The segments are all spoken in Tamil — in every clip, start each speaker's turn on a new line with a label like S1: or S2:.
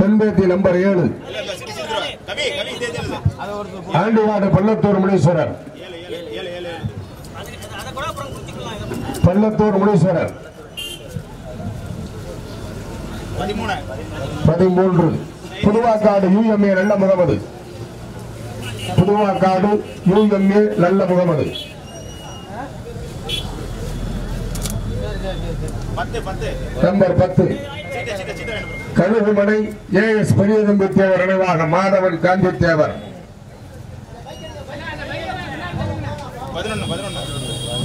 S1: தென்பேத்தி நம்பர் 7 ஆண்டிவாடு பள்ளத்தூர் முனீஸ்வரர். பள்ளத்தூர் முனீஸ்வரர் 13 புதுவாக்காடு UMA நல்ல முகமது. புதுவாக்காடு UMA நல்ல முகமது. நம்பர் 10 கழுகுமனை AS பெரியதம்பி தேவர் நினைவாக மாதவன் காந்தி தேவர்.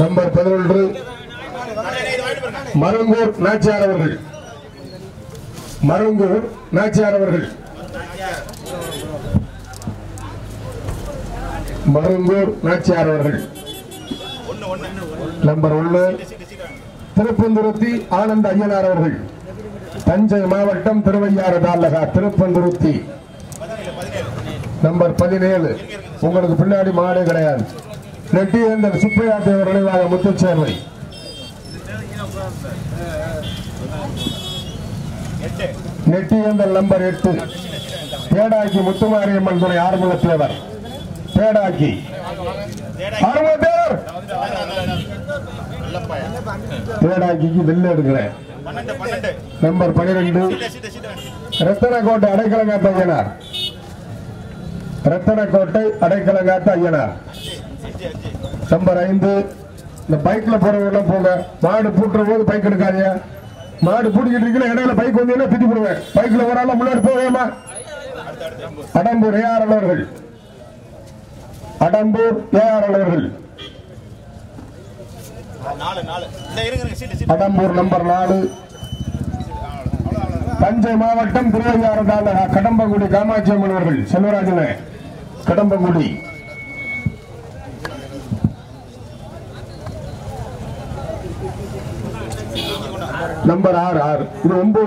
S1: நம்பர் 11 மருங்கூர் நாச்சியார் அவர்கள். மருங்கூர் நாச்சியார் அவர்கள். மருங்கூர் நாச்சியார் அவர்கள். நம்பர் 1 திருப்பந்துருத்தி ஆனந்த ஐயனார் அவர்கள். தஞ்சை மாவட்டம் திருவையாறு தாலுகா திருப்பந்துருத்தி. நம்பர் 17 உங்களுக்கு பின்னாடி மாடு கிடையாது. நெட்டியந்தர் சுப்பையா தேவர் நினைவாக முத்துச்சேர்வை. நெட்டியந்தல் நம்பர் 8 பேடாக்கி முத்துமாரியம்மன் துறை ஆறுமுக தேவர். பேடாக்கி ஆறுமுக தேவர். பேடாக்கிக்கு வெள்ள எடுக்கிறேன். நம்பர் 12 ரத்தனக்கோட்டை அடைக்கலங்காத்த ஐயனார். ரத்தனக்கோட்டை அடைக்கலங்காத்த ஐயனார். நம்பர் 5 இந்த பைக்ல போறவங்க போங்க. மாடு பூட்டுற போது பைக் எடுக்காதீங்க. மாடு பூட்டிக்கிட்டு இருக்கீங்க இடையில பைக் வந்தீங்கன்னா திட்டி போடுவேன். பைக்ல வரால முன்னாடி போவேமா. அடம்பூர் AR அவர்கள். அடம்பூர் AR அவர்கள். அடம்பூர் நம்பர் 4 தஞ்சை மாவட்டம் திருவையாறு தாலுகா கடம்பங்குடி காமாட்சி அம்மன் அவர்கள். செல்வராஜன கடம்பங்குடி. நம்பர் 6 இது 9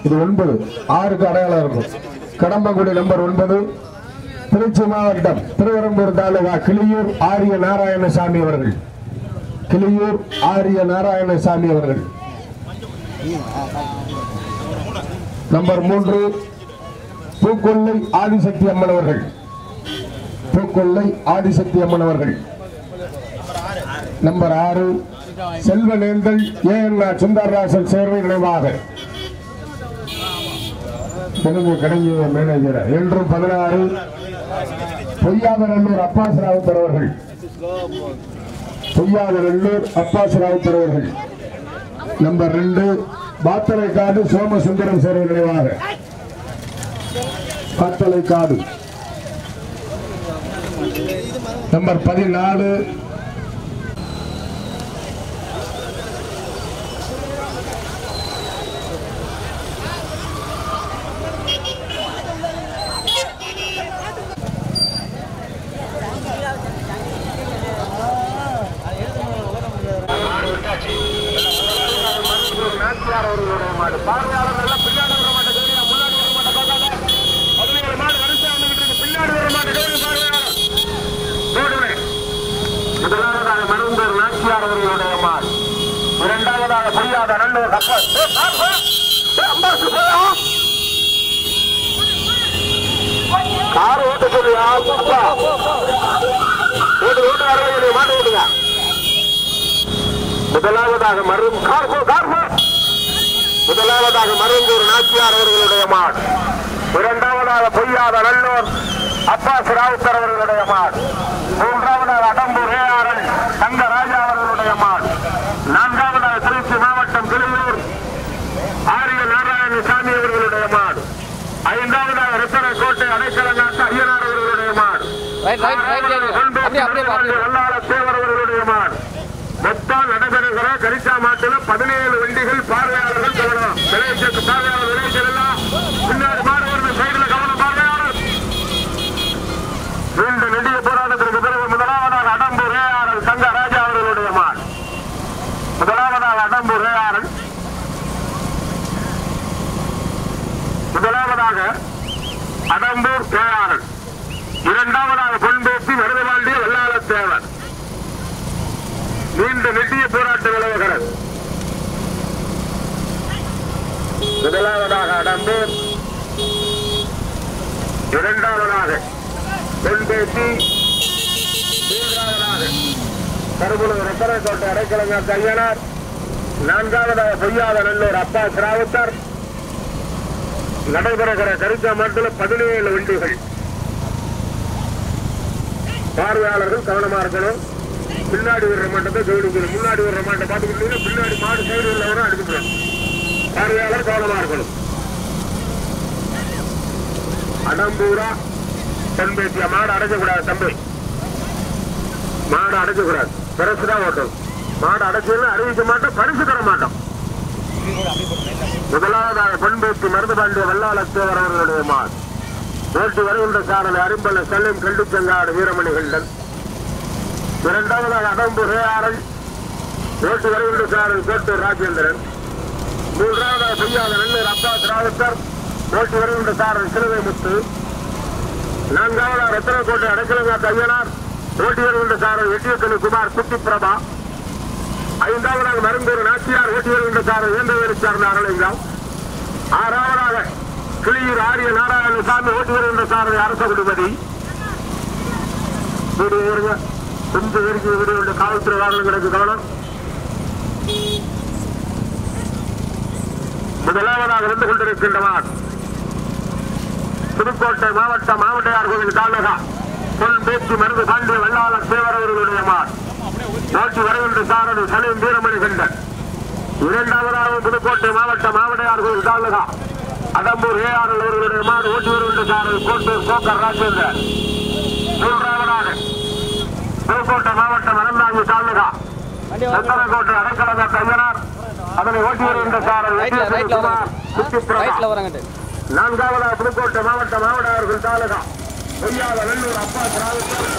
S1: இது 9 6க்கு அடையாளம் இருக்கும். கடம்பங்குடி நம்பர் 9 திருச்சி மாவட்டம் திருவரம்பூர் தாலுகா கிளியூர் ஆரிய நாராயணசாமி அவர்கள். கிளியூர் ஆரிய நாராயணசாமி அவர்கள். நம்பர் 3 பூக்கொல்லை ஆதிசக்தி அம்மன் அவர்கள். பூக்கொல்லை ஆதிசக்தி அம்மன் அவர்கள். நம்பர் 6 செல்வநேந்தல் ANR சுந்தரராசன் சேர்வை நினைவாக கடங்கிய மேனேஜர். என்றும் 16 பொய்யாதநல்லூர் அப்பாஸ் ராவுத்தர் அவர்கள். பொய்யாதநல்லூர் அப்பாஸ் ராவுத்தர் அவர்கள். நம்பர் 2 பாத்தலைக்காடு சோமசுந்தரம் சேர்வை நினைவாக. பாத்தலைக்காடு. நம்பர் 14 முதலாவதாக மருந்தூர் நாச்சியார் அவர்களுடைய மாடு. இரண்டாவதாக பொய்யாத நல்லூர் கார் ஓட்ட சொல்லியா மாட்டு ஓட்டுங்க. முதலாவதாக முதலாவதாக மருந்தூர் நாச்சியார் அவர்களுடைய மாடு. இரண்டாவதாக பொய்யாத நல்லூர் அப்பாஸ் ராவுத்தர் அவர்களுடைய மாடு. மூன்றாவதாக அடம்பூர் AR தங்கராஜா அவர்களுடைய மாடு. நான்காவதாக திருச்சி மாவட்டம் கிளியூர் ஆரிய நாராயணசாமி அவர்களுடைய மாடு. ஐந்தாவதாக ரத்தனக்கோட்டை அடைக்கலங்காத்த ஐயனார் அவர்களுடைய மாடு. வல்லாள தேவர் அவர்களுடைய மாடு. மொத்தம் நடைபெறுகிற கரிசா மாட்டில் 17 வண்டிகள். பார்வையாளர்கள் கவனம். பார்வையாளர் விளைச்சல் எல்லாம் பின்னாடி மாடுகள் சைடில் கவனம். பார்வையாளர் நீண்ட நெடிய போராட்டத்திற்கு பிறகு முதலாவதாக அடம்பூர் AR தங்கராஜா அவர்களுடைய மாடு. முதலாவதாக அடம்பூர் AR. முதலாவதாக அடம்பூர் AR. இரண்டாவதாக பொன்பேசி மருதபாண்டிய வல்லாள தேவர். நீண்ட நெடிய போராட்ட விளைவுகிறது. முதலாவதாக அடம்பூர், இரண்டாவதாக தென்பேசி, மூன்றாவதாக கருப்புலூர் ரத்தனக்கோட்டை அடைக்கலங்க கையனார், நான்காவதாக பொய்யாத நல்லூர் அப்பா சிராவுத்தர். நடைபெறுகிற கரிச்சாமட்டில் 17 வண்டிகள். பார்வையாளர்கள் கவனமா இருக்கணும். பின்னாடி வர்ற மாட்டத்தை கவனிக்கணும். முன்னாடி வர்ற மாட்டை பார்த்துக்கிட்டு பின்னாடி மாடு சைடு உள்ளவரும் அடிக்கணும். பார்வையாளர் கவனமா இருக்கணும். அடம்பூரா தென்பேசியா மாடு அடைக்கக்கூடாது தம்பி, மாடு அடைக்கக்கூடாது. பெருசுதான் ஓட்டும். மாடு அடைச்சதுன்னு அறிவிக்க மாட்டோம், பரிசு தர மாட்டோம். முதலாவதாக பொன்பேசி மருதுபாண்டிய வல்லாளத்தேவர் அவர்களுடைய மாடு. ஓட்டி வருகின்ற சாரதி அரிம்பல செல்லும் கல்லுச்சங்காடு வீரமணிகண்டன். இரண்டாவதாக அடம்பூர் ஏஆர்எல், ஓட்டி வருகின்ற சாரதி கோட்டூர் ராஜேந்திரன். மூன்றாவதாக பொய்யாத நல்லூர் அப்பா திராவித்தர், ஓட்டி வருகின்ற சாரதி சிறுவை முத்து. நான்காவதாக ரத்தனக்கோட்டை அடைக்கலங்காட்டு ஐயனார், ஓட்டி வருகின்ற சாரதி எட்டியக்கணி குமார் குட்டி பிரபா. ஐந்தாவதாக மருந்தூர் நாச்சியார், ஓட்டி வருகின்ற சாரதி வேந்தவேலு சார்ந்த அருளிங்கம். ஆறாவதாக கிளியூர் ஆரிய நாராயணசாமி, ஓட்டி வருகின்ற சாரதி அரச குடிமதி. கொஞ்சம் வரைக்கும் வீடு காவல்துறை வாகனங்களுக்கு கவனம். முதலாவதாக வந்து கொண்டிருக்கின்றவர் புதுக்கோட்டை மாவட்டம் மாவட்டையார் கோவில் தாலுகா பொன்பேச்சி மருந்து பாண்டிய வல்லாளர் தேவர் அவர்களுடைய மார், ஓட்டி வருகின்ற சாரதி சலீம் வீரமணிகண்டன். இரண்டாவதாக புதுக்கோட்டை மாவட்டம் மாவட்டையார் கோவில் தாலுகா அடம்பூர் ஏஆர்எல் அவர்களுடைய மாடு, ஓட்டி வருகின்ற சாரதி கோட்டூர் கோக்கர் ராஜேந்திரன். மூன்றாவதாக புதுக்கோட்டை மாவட்டம் அனந்தாங்கி தாலுகா சந்தனக்கோட்டை அடைக்கலங்க கையனார், அதனை ஓட்டி வருகின்ற சாரதி குட்டி பிரபா. நான்காவதாக புதுக்கோட்டை மாவட்டம் மாவட்டையார் கோவில் தாலுகா பொய்யாத வெள்ளூர் அப்பா திராவித்தர்,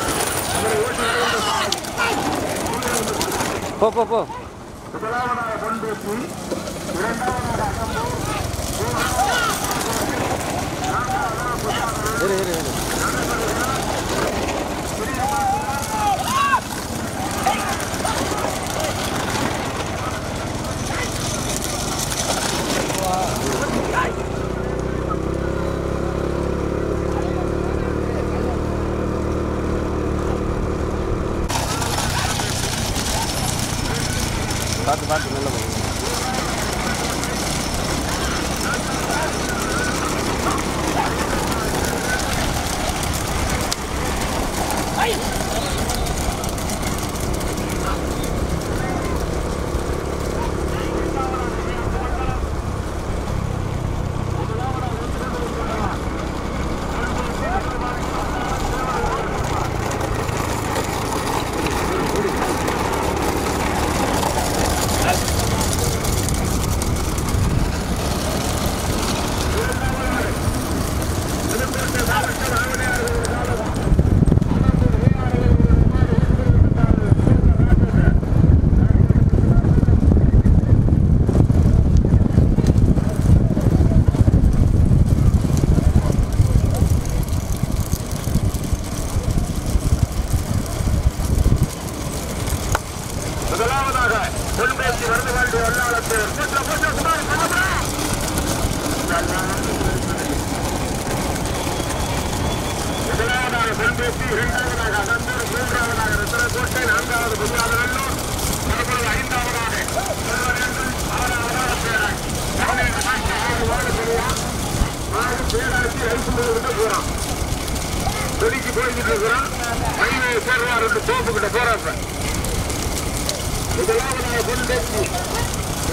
S1: அதனை ஓட்டி வருகின்ற முதலாவதாக பொன்பேசி, இரண்டாவதாக அடம்பூர், பார்த்து நல்ல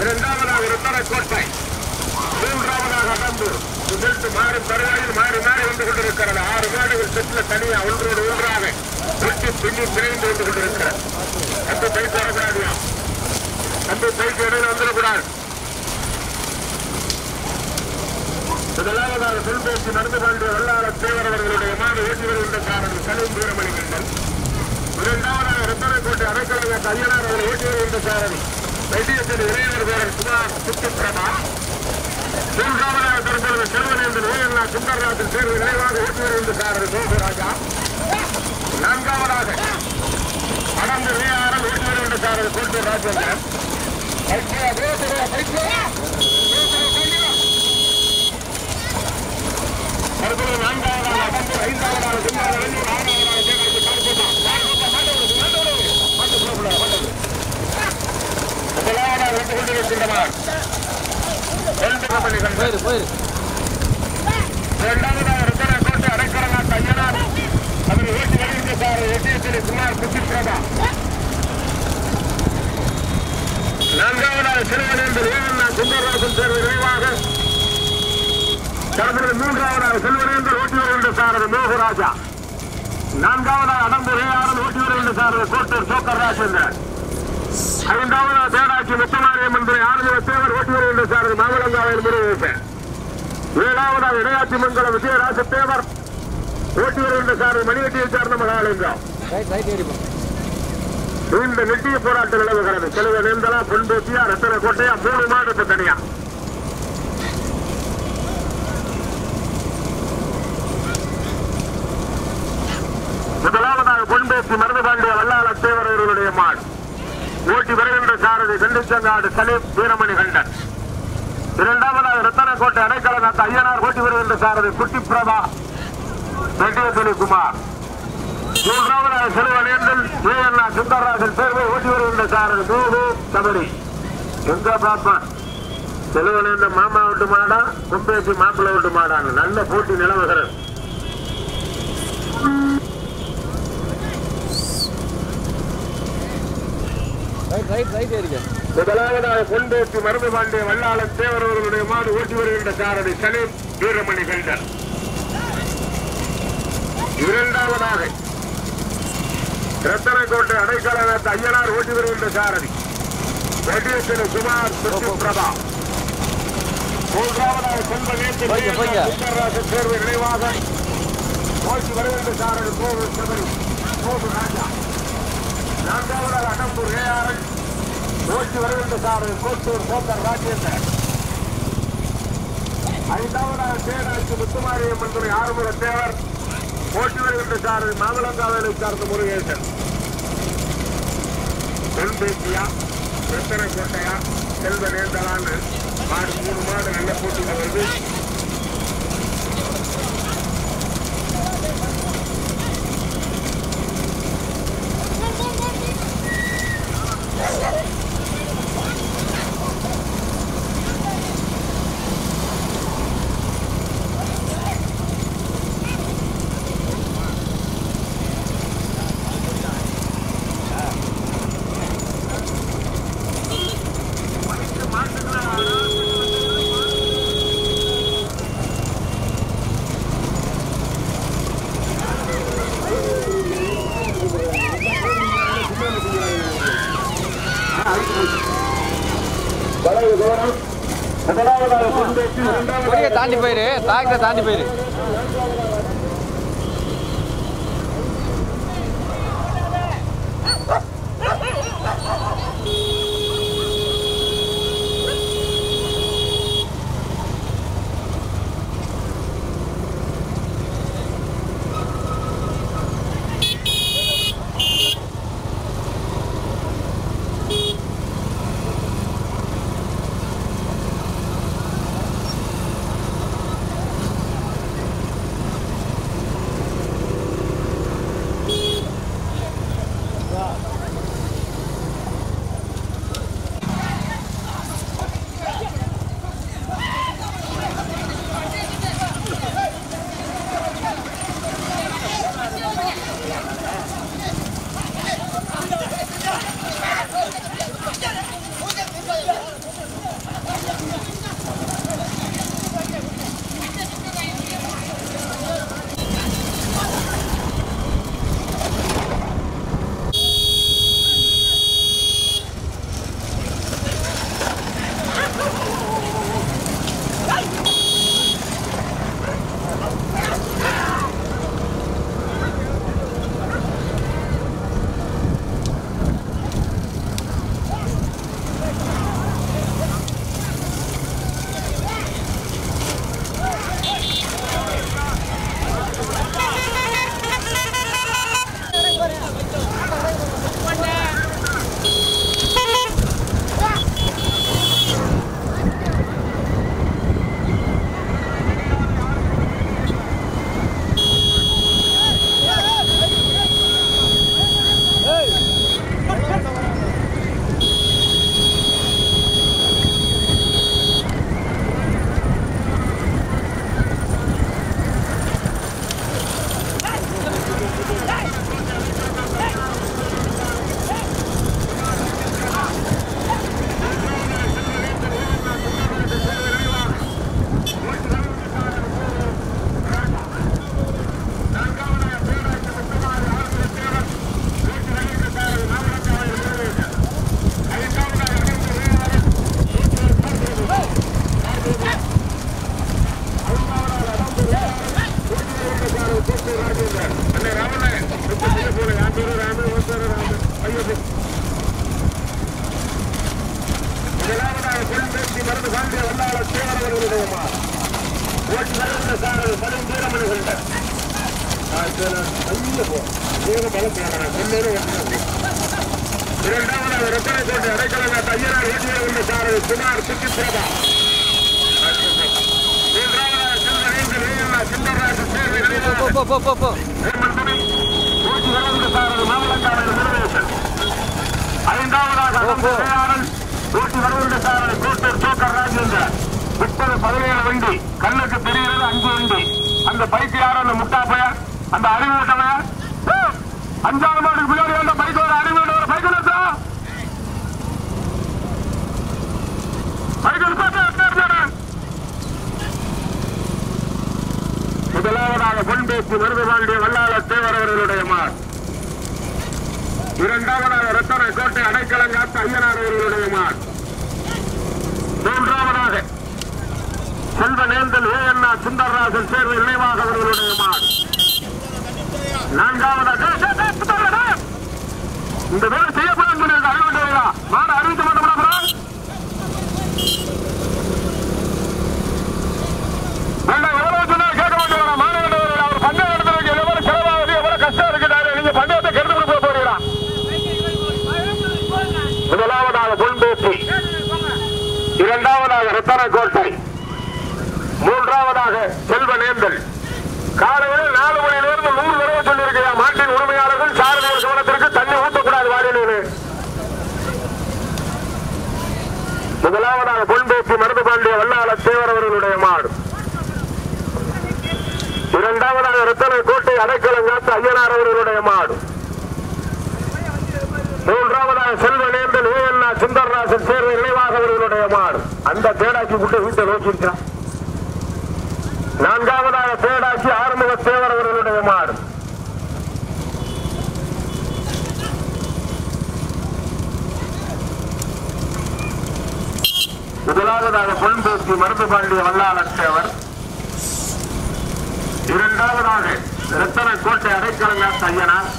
S1: இரண்டாவதாக ரத்தனக்கோட்டை, மூன்றாவதாக அடம்பூர். மாறி தருவாயில் மாறி மாறி வந்து கொண்டிருக்கிறது. 6 மாடுகள் செட்டில் தனியா ஒன்றோடு ஒன்றாக வெட்டி பின்னி பிணைந்து வந்து கொண்டிருக்கிறது. அந்த பைக்கு வரக்கூடாதியா, அந்த பைக்கு இடையில வந்துடக்கூடாது. முதலாவதாக தொல்பேசி நடந்து கொண்டிய வல்லாளர் தேவர் அவர்களுடைய மாடு ஓட்டி வருகின்ற காரணம் சலீம் வீரமணிகண்டன். இரண்டாவதாக ரத்தனக்கோட்டை அடைக்கலங்க ஐயனார் அவர்கள் ஓட்டி வருகின்ற சாரதி வைத்தியத்தின் இளைஞர் வீரர் குமார் குட்டி பிரபா. மூன்றாவதாக தற்பொழுது செல்வனேந்தின் ஓயண்ணா சுந்தரராஜன் தேர்வு நினைவாக ஓட்டி வருகின்ற சாரதி கோபுராஜா. நான்காவதாக அடம்பூர் ஏஆர்எல் ஓட்டி வருகின்ற சாரதி கோட்டூர் ராஜேந்திரன். இரண்டாவதாக ருத்ரகோட்டை அடைக்கலநாட்டு ஐயனார் அவர் ஓட்டி வருகின்ற சார் எட்டியத்திலே குமார் குட்டிப்பிரபா. நான்காவதாக சிறுவனேந்தர் ஏவண்ணா சுந்தரராஜன் தேர்வு நிறைவாக தற்போது மூன்றாவதாக செல்வனேந்தர் ஓட்டி வருகின்ற சாரது மோகராஜா. நான்காவதாக அடம்பூர் ஏஆரன் ஓட்டி வருகின்ற சாரது கோட்டூர் சோக்கர் ராஜேந்திரன். ஐந்தாவதாக தேடாட்சி முத்தமாரியம்மன் துறை ஆறுமுக தேவர் ஓட்டி வருகின்ற சாரது மாமலங்காவையில் முருகேசன். ஏழாவதாக இடையாட்சி மங்கலம் விஜயராஜ தேவர் ஓட்டி வருகின்ற சாரது மணியட்டியை சார்ந்த மகாலிங்கம். இந்த நிச்சய போராட்டம் நிலவுகிறது. செலவு நேர்ந்தலா பொன்பேசியா ரத்தன கோட்டையா 3 மாடு தனியா. முதலாவதாக பொன்பேசி மருதுபாண்டிய வல்லாள தேவர் அவர்களுடைய மாடு ஓட்டி வருகின்ற சாரதி செண்டிச்சங்காடு சலீப் வீரமணி கண்டன். இரண்டாவதாக ரத்தனக்கோட்டை அடைக்கலநாட்டு ஐயனார் ஓட்டி வருகின்ற சாரதி குட்டி பிரபா ரெட்டியத்துறை குமார். மூன்றாவதாக சிறுவனேந்தல் ஏஎன்ஆ சுந்தரராஜன் தேர்வை ஓட்டி வருகின்ற சாரதி நூறு சபரி. எங்க பாப்பா சிறுவனேந்த மாமா விட்டு மாடா கும்பேசி மாப்பிள்ளை விட்டு மாடான்னு நல்ல போட்டி நிலவுகிறது. முதலாவதாக பொன்பேசி மருது பாண்டிய வல்லாள தேவர் அவர்களுடைய மாடு ஓட்டி வருகின்ற சாரதி சலீம் வீரமணி கண்டன். இரண்டாவதாக ரத்தனக்கோட்டை அடைக்கலநாட்டு ஐயனார் ஓட்டி வருகின்ற சாரதி ரெட்டியத்திலே குமார் பிரபா. மூன்றாவதாக சுந்தரராஜன் தேர்வு நினைவாக ஓட்டி வருகின்ற சாரதி கோவில் சபரி கோபு ராஜா. நான்காவதாக அடம்பூர் ஏஆரன் ஓட்டி வருகின்ற சாரதி கோட்டூர் சோக்கர் ராஜேந்திரன். ஐந்தாவதாக தேடாட்சி முத்துமாரியம்மன் துறை ஆறுமுக தேவர் ஓட்டி வருகின்ற சாரதி மாமலங்காவேலை சார்ந்த முருகேசன். பொன்பேசியா ரத்தனக்கோட்டையா செல்வ நேர்ந்தலான்னு மாடு 3 மாடு நல்ல போட்டியில் வருது.
S2: தாண்டி போயிரு தாக்கத்தை தாண்டி போயிரு.
S3: இரண்டாவதாக ரத்தனக்கோட்டை அடைக்கலங்க தையனார் ஏற்றிய உள்ள சாரதி குமார் சுற்றிப்பிரபா. மூன்றாவதாக செல்வனேந்திர வேலண்ணா சிந்தராஜ் சேர்வை சாரதி மாமலங்காடு நிறுவேசன். ஐந்தாவதாக நூற்றி வருகின்ற சாரதி கோட்டூர் சோக்கர் ராஜேந்திரன். 30-17 வண்டி கண்ணுக்கு தெரிகிறது 5 வண்டி. அந்த பைக்கு யாரும் அந்த முட்டா பெயர் அந்த அறிவுட்டவர் 5ஆவது மாட்டுக்கு பின்னாடி அந்த பைக் ஒரு அறிவுட்டவர் பைக் முதலாவதாக பொன்பேசி மருதுபாண்டிய வல்லாள தேவர் அவர்களுடைய மார். இரண்டாவதாக ரத்தன கோட்டை அடைக்கலங்காத்த ஐயனார் அவர்களுடைய மார். மூன்றாவதாக செல்வனேந்தல் ஏஎன்ஆ சுந்தரராஜன் சேர்வை நினைவாக அவர்களுடைய மார். நான்காவதாக இந்த வேலை செய்யப்படும் அறிவிட்டு மாடு அறிவிக்க மாட்டோம். எவ்வளவு சொன்னாலும் கேட்க மாட்டேங்கிறா மாணவர்கள். அவர் பந்தயம் எடுத்து எவ்வளவு செலவாகுது எவ்வளவு கஷ்டம் இருக்கிறாரு. நீங்க பந்தயத்தை கெடுத்து கொடுக்க போறீங்களா? முதலாவதாக பொன்பேசி, இரண்டாவதாக ரத்தனக்கோட்டை, மூன்றாவதாக செல்வனேந்தல். காலையில் 4 மணியிலிருந்து 100 தடவை சொல்லியிருக்கையா மாட்டின் உரிமையாளர்கள் சாரதிகள் கவனத்திற்கு தண்ணி ஊற்றக்கூடாது வாரியில். முதலாவதாக பொன்பேசி மருதுபாண்டிய வல்லாள தேவர் அவர்களுடைய மாடு. இரண்டாவதாக ரத்தனக்கோட்டை அடைக்கலங்காத்த ஐயனார் அவர்களுடைய மாடு. மூன்றாவதாக செல்வனேந்தல் ஏஎன்ஆ சுந்தரராஜன் சேர்வை நினைவாக அவர்களுடைய மாடு. அந்த தேடாக்கி விட்டு வீட்டை நோக்கிருக்கான். நான்காவதாக தேடாக்கி ஆறுமுக தேவர் அவர்களுடைய மாடு. முதலாவதாக பொன்பேசி மருதுபாண்டிய வல்லாள தேவர். இரண்டாவதாக ரத்தனக்கோட்டை அடைக்கலங்காத்த ஐயனார்.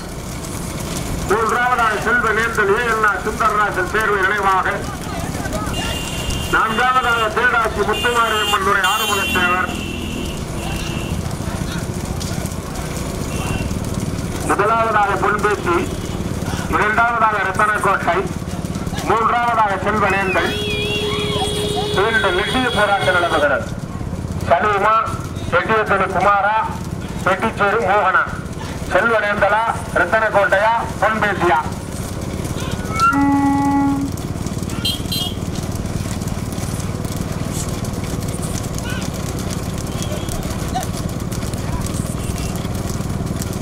S3: மூன்றாவதாக செல்வனேந்தல் ஏஎன்ஆ சுந்தரராஜன் சேர்வை நினைவாக. நான்காவதாக தேடாக்கி முத்துமாரியம்மனுடைய ஆறுமுக தேவர். முதலாவதாக பொன்பேசி, இரண்டாவதாக ரத்தனக்கோட்டை, மூன்றாவதாக செல்வனேந்தல். இந்த நெட்டிய போராட்டம் நடத்துகிறது. சலீமா, வெட்டியத்தொழி குமாரா, வெட்டிச்சேரி மோகனா, செல்வனேந்தலா, ரத்தனக்கோட்டையா, பொன்பேசியா?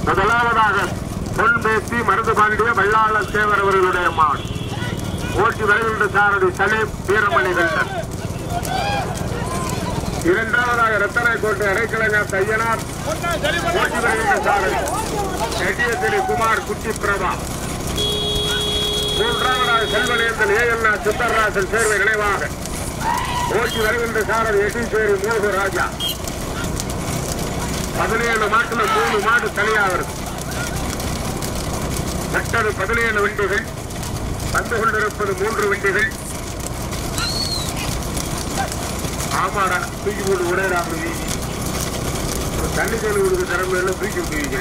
S3: முதலாவதாக பொன்பேசி மருதுபாண்டிய வல்லாள தேவர் அவர்களுடைய மாடு. ஓட்டி வருகின்ற சாரதி சலீம் வீரமணிகண்டன். இரண்டாவதாக ரத்தனக்கோட்டை அடைக்கலங்காத்த ஐயனார். ஓட்டி வருகின்ற சாரதி எட்டியத்திரி குமார் குட்டிப்பிரபா. மூன்றாவதாக செல்வனேந்தல் ஏஎன்ஆ சுந்தரராஜன் சேர்வை நினைவாக. ஓட்டி வருகின்ற சாரதி எட்டிச்சேரி மோகு ராஜா. 17 மாட்டுல 3 மாடு தனியாகிறது. மற்றது 17 வண்டிகள் வந்து கொண்டிருப்பது 3 வண்டிகள். ஆமாடா தூக்கி போட்டு உடையடா தண்ணி தண்ணி கொடுக்க திறமையில தூக்கி விட்டுவீங்க.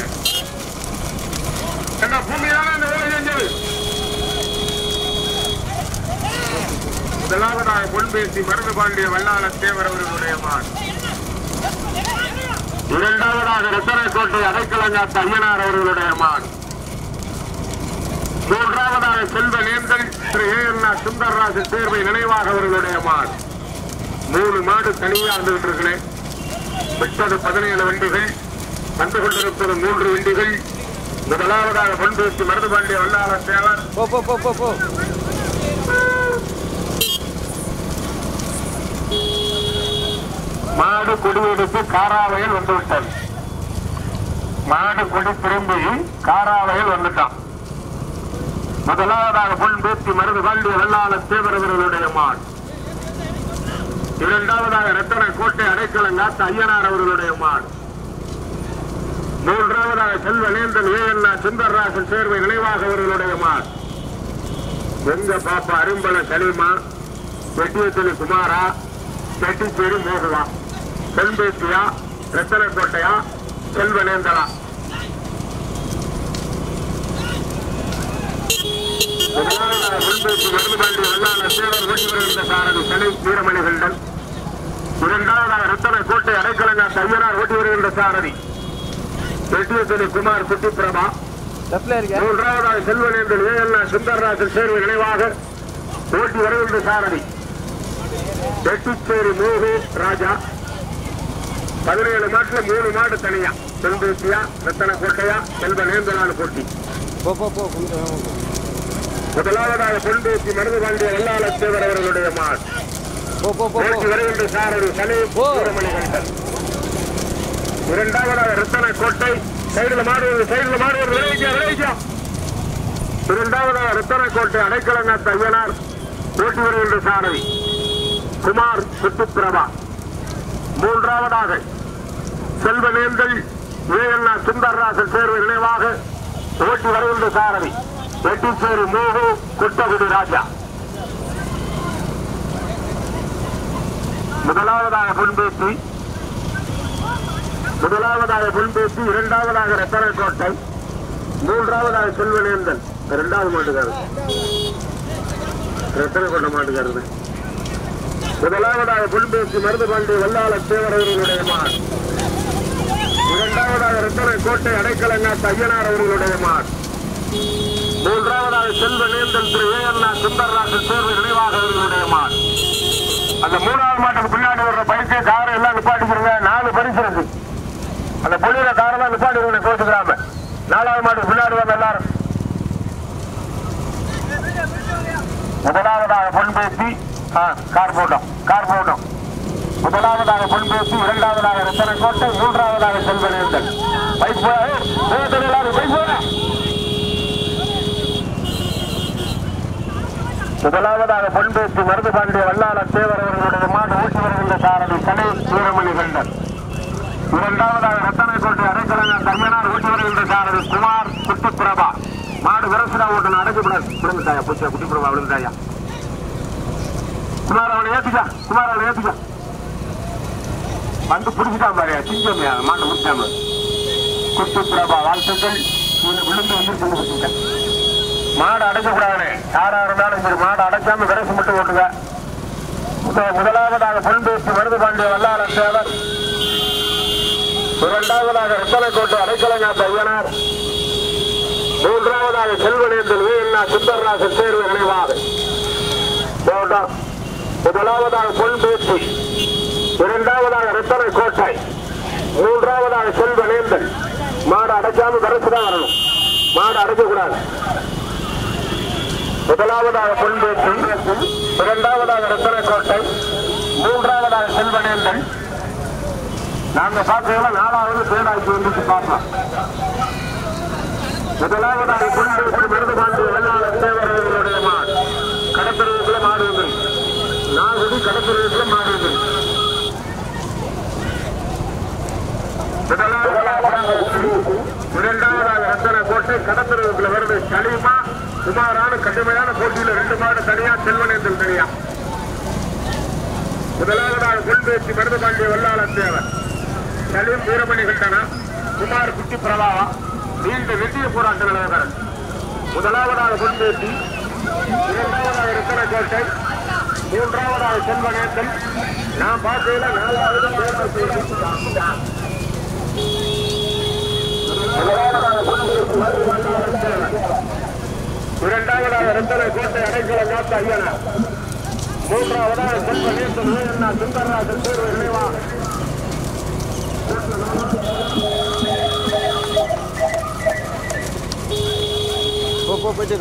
S3: என்ன பூமியான இந்த வேலை செஞ்சது? முதலாவதாக பொன்பேசி மருதுபாண்டிய வல்லாள தேவர் அவர்களுடைய மாடு. இரண்டாவதாக ரத்தனக்கோட்டை அடைக்கலங்காத்த ஐயனார் அவர்களுடைய மாடு. மூன்றாவதாக செல்வனேந்தல் திரு ஏஎன்ஆ சுந்தரராஜன் சேர்வை நினைவாக அவர்களுடைய மாடு. 3 மாடு தனியாக வந்துகிட்டு இருக்கிறேன். விட்டது 17 வண்டிகள் வந்து கொண்டிருப்பது 3 வண்டிகள். முதலாவதாக பொன்பேசி மருதுபாண்டிய வல்லாள தேவர். மாடு கொடியெடுத்து காராவயல் வந்துவிட்டது. மாடு கொடி திரும்பி காராவயல் வந்துட்டான். முதலாவதாக பொன்பேசி மருதுபாண்டிய வல்லாள தேவர் அவர்களுடைய மாடு. இரண்டாவதாக ரத்தனக்கோட்டை அடைக்கலங்காத்த ஐயனார் அவர்களுடைய மாடு. மூன்றாவதாக செல்வனேந்தல் ஏஎன்ஆ சுந்தரராஜன் சேர்வை நினைவாக அவர்களுடைய மாடு. எங்க பாப்பா அரும்பல சலீமா, வெட்டியத்தொழி குமாரா, வெட்டிச்சேரி மோகவா, பொன்பேசியா, ரத்தனக்கோட்டையா, செல்வனேந்தலா? முன்பேசி மருதுபாண்டி வல்லாள சேவர் ஓட்டி வருகின்ற சாரதி கலை வீரமணிகண்டன். இரண்டாவதாக ரத்தன கோட்டை அடைக்கலங்க தையனார் ஓட்டி வருகின்ற சாரதி வெட்டியத்தனி குமார் குட்டிப்பிரபா. மூன்றாவதாக செல்வனேந்தல் ஏஎல்னா சுந்தரராஜன் சேர்வு நினைவாக ஓட்டி வருகின்ற சாரதி வெட்டிச்சேரி மோகு ராஜா. 17 மாட்டுல 3 மாடு தனியா. செல்பேசியா ரத்தன கோட்டையா செல்வனேந்தலான போட்டி. முதலாவதாக பொன்பேசி மருதுபாண்டிய வல்லாள சேவர் அவர்களுடைய மாடு ஓட்டி வருகின்ற சாரதி கலை வீரமணிகண்டன். இரண்டாவதாக ரத்தன கோட்டை சைடுல மாடு விளைவிக்கா. இரண்டாவதாக ரத்தன கோட்டை அடைக்கலங்க தையனார் ஓட்டி வருகின்ற சாரதி குமார் சுத்துப்பிரபா. மூன்றாவதாக செல்வனேந்தல் ஏஎல்னா சுந்தரராஜன் சேர்வு நினைவாக ஓட்டி வருகின்ற சாரதி வெட்டிச்சேரி மோகு குட்டகுடி ராஜா. முதலாவதாக பொன்பேசி, இரண்டாவதாக ரத்தன கோட்டை, மூன்றாவதாக செல்வனேந்தல். இரண்டாவது மாட்டுக்காரர் ரத்தன கோட்டை மாட்டுக்காரர். முதலாவதாக பொன்பேசி மருதுபாண்டி வல்லாள சேவர் அவர்களுடைய மாடு. இரண்டாவதாக ரத்தன கோட்டை அடைக்கலங்க தையனார் அவர்களுடைய மாடு. மூன்றாவதாக செல்வனேந்தல் திரு ஏஎல்னா சுந்தரராஜன் சேர்வு நினைவாக அவர்களுடைய மாடு. அந்த மூணாவது மாட்டுக்கு பின்னாடி வர்ற பைக்கு காரை எல்லாம் நிப்பாட்டிக்கிறீங்க. 4 பரிசு இருக்கு. அந்த பொலியில காரெல்லாம் நிப்பாட்டிக்கிறீங்க கோச்சுக்கிறாம. 4வது மாட்டுக்கு பின்னாடி வந்த எல்லாரும். முதலாவதாக பொன்பேசி கார் போட்டோம். முதலாவதாக பொன்பேசி, இரண்டாவதாக ரத்தன கோட்டை, மூன்றாவதாக செல்வனேந்தல். பைக் முதலாவதாக பொன்பேசி மருதுபாண்டிய வல்லாள சேவர் அவர்களுடைய மாடு ஓட்டி வருகின்ற சாரதி கலை வீரமணிகண்டன். இரண்டாவதாக ரத்தன கோட்டை அடைக்கலங்க தர்மனார் ஓட்டி வருகின்ற சாரதி குமார் குட்டிப்பிரபா. மாடு விரசுடா ஓட்டணும், அடைக்கப்படாது. விழுந்துட்டாயா பூச்சா குட்டிப்பிரபா விழுந்துட்டாயா. குமார் அவனை ஏத்திக்கா வந்து பிடிச்சிட்டான் பாரு. சிங்கமையா மாட்டு முடிச்சாம குட்டிப்பிரபா வாழ்த்துக்கள். விழுந்து வந்து மாடு அடைக்கக்கூடாது. யாரா இருந்தாலும் சரி மாடு அடைக்காம விரசு மட்டும் ஓட்டுங்க. முதலாவதாக பொன்பேசி மருதுபாண்டிய வல்லாள சேவர், இரண்டாவதாக ரத்தன கோட்டை அடைக்கலங்க தையனார், மூன்றாவதாக செல்வனேந்தல் ஏஎல்னா சுந்தரராஜன் சேர்வு நினைவாக. முதலாவதாக பொன்பேசி, இரண்டாவதாக ரத்தன கோட்டை, மூன்றாவதாக செல்வனேந்தல். மாடு அடைக்காம விரசுதான் வரணும், மாடு அடைக்கக்கூடாது. முதலாவதாக பொன்பேசி, இரண்டாவதாக ரத்தன கோட்டை, மூன்றாவதாக செல்வனேந்தல். நாங்க பார்க்கலாம் 4வது பேராட்சி வந்து பார்க்கலாம். முதலாவதாக பொன்பேசி மருதுபாண்டிய வல்லாள சேவர் அவர்களுடைய மாடு. கடற்கரைக்குள்ள மாடு வந்து 4 கடற்கரைக்குள்ள மாடு வந்து. இரண்டாவதாக ரத்தன கோட்டை கடற்கரைக்குள்ள வருது சலீமா குமாரான கடுமையான போட்டியில் 2 மாடு தனியா, செல்வனேந்தல் தனியா. முதலாவதாக பொன்பேசி மருதுபாண்டிய வல்லாள சேவர் சலீம் வீரமணிகண்டனா குமார் குட்டிப்பிரபாவா நீண்ட வெற்றிய போராட்ட நிலவரன். முதலாவதாக பொன்பேசி, இரண்டாவதாக ரத்தன கோட்டை, மூன்றாவதாக செல்வனேந்தல். நான் பார்க்கையில 4வது இரண்டாவதாக ரத்தன கோட்டை அடைக்கலங்க தையனார், மூன்றாவதாக செல்வனேந்தல் ஏஎல்னா சுந்தரராஜன் சேர்வு நினைவாக.
S2: போயிட்டு